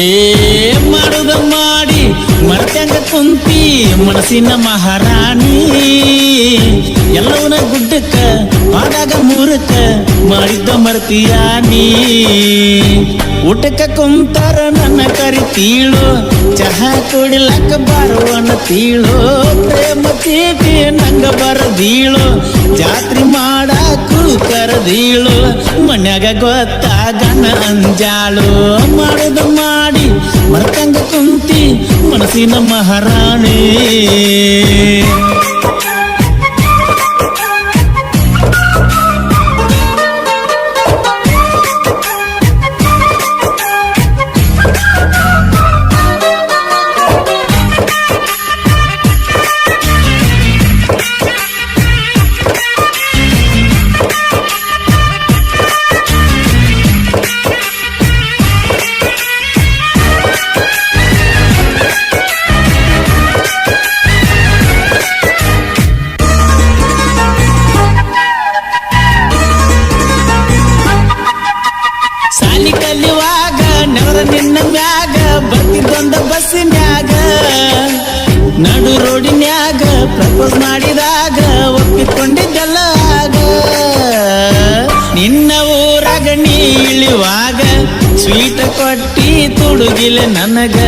ಏ ಮಾಡುದ ಮಾಡಿ ಮರ್ತಂಗ ಕುಂತಿ ಮನಸ್ಸಿನ ಮಹಾರಾಣಿ ಎಲ್ಲವನ ಗುಡ್ಡಕ್ಕ ಆದಾಗ ಮೂರಕ್ಕ ಮಾಡಿದ್ದ ಮರ್ತೀಯ ನೀ ಊಟಕ್ಕ ಕುಂತಾರ ನನ್ನ ಕರಿತೀಳು ಚಹಾ ಕುಡಿಲಕ್ಕ ಬರುವನ ತೀಳು ಪ್ರೇಮ ಚೀಟಿ ನಂಗ ಬರದೀಳು ಜಾತ್ರೆ ಮಾಡಾಕು ಕರದೀಳು ಮನ್ಯಾಗ ಗೊತ್ತಾಗಣ ಅಂಜಾಳು ಮಾಡುದ ಮಾಡಿ ಮರ್ತಂಗ ಕುಂತಿ ಮನಸ್ಸಿನ ಮಹಾರಾಣಿ ಸಾಲಿ ಕಲಿಯುವಾಗ ನೆವರ ನಿನ್ನ ಮ್ಯಾಗ ಬರ್ತಿದ್ದೊಂದ ಬಸ್ಸಿನ್ಯಾಗ ನಡು ರೋಡಿನ್ಯಾಗ ಪ್ರಪೋಸ್ ಮಾಡಿದಾಗ ಒಪ್ಪಿಕೊಂಡಿದ್ದಲ್ಲ ಆಗ ನಿನ್ನ ಊರಾಗ ನೀ ಇಳಿಯುವಾಗ ಸ್ವೀಟ ಕೊಟ್ಟಿ ತುಡುಗಿಲೆ ನನಗ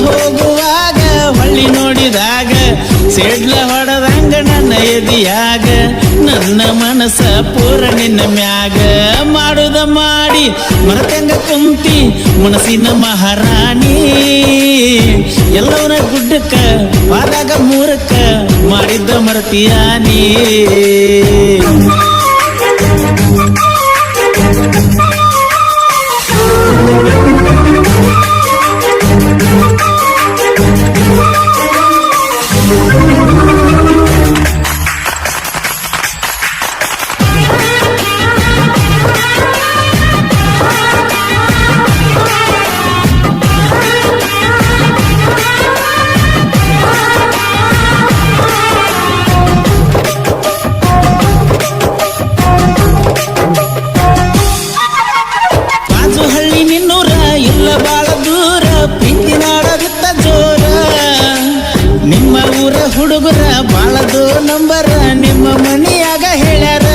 ಹೋಗುವಾಗ ಹೊಳ್ಳಿ ನೋಡಿದಾಗ ಸೇಡ್ಲ ಹೊಡೆದಂಗ ನನ್ನ ಎದಿಯಾಗ ನನ್ನ ಮನಸ್ಸ ಪೂರ ನಿನ್ನ ಮ್ಯಾಗ ಮಾಡುದ ಮಾಡಿ ಮರತಂಗ ಕುಂತಿ ಮನಸ್ಸಿನ ಮಹಾರಾಣಿ ಎಲ್ಲವನ ಗುಡ್ಡಕ್ಕ ಪಾದಾಗ ಮೂರಕ್ಕ ಮಾಡಿದ್ದ ಮರತೀಯ ನೀ ನಿಮ್ಮ ಊರ ಹುಡುಗರ ಬಾಳದು ನಂಬರ ನಿಮ್ಮ ಮನೆಯಾಗ ಹೇಳ್ಯಾರ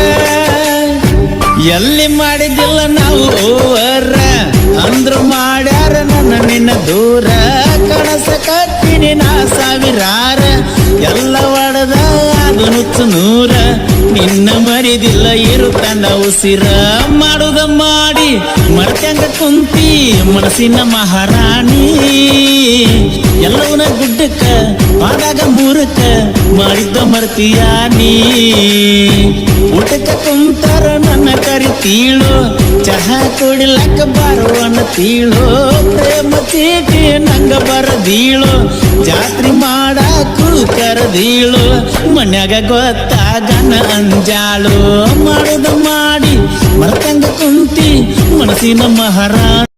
ಎಲ್ಲಿ ಮಾಡಿದ್ದಿಲ್ಲ ನಾವು ಓವರ ಅಂದ್ರು ಮಾಡ್ಯಾರ ನನ್ನ ನಿನ್ನ ದೂರ ಕನಸ ಕಟ್ಟಿನಿ ನಾ ಸಾವಿರಾರ ಎಲ್ಲ ಒಡದ ಅದು ನುಚ್ಚು ನೂರ ನಿನ್ನ ಮರಿದಿಲ್ಲ ಇರುತ್ತಂದ ಉಸಿರ ಮಾಡುದ ಮಾಡಿ ಮರ್ತಂಗ ಕುಂತಿ ಮನಸ್ಸಿನ ಮಹಾರಾಣಿ ಎಲ್ಲವನ ಗುಡ್ಡಕ್ಕ ಆದಾಗ ಮೂರಕ್ಕ ಮಾಡಿದ್ದ ಮರ್ತೀಯ ನೀ ಊಟಕ್ಕ ಕುಂತಾರ ನನ್ನ ಕರಿತೀಳು ಚಹಾ ಕುಡಿಲಕ್ಕ ಬರುವನ ತೀಳು ಪ್ರೇಮ ಚೀಟಿ ನಂಗ ಬರದೀಳು ಜಾತ್ರೆ ಮಾಡಾಕು ಕರದೀಳು ಮನ್ಯಾಗ ಗೊತ್ತಾಗಣ ಅಂಜಾಳು ಮಾಡುದ ಮಾಡಿ ಮರ್ತಂಗ ಕುಂತಿ ಮನಸ್ಸಿನ ಮಹಾರಾಣಿ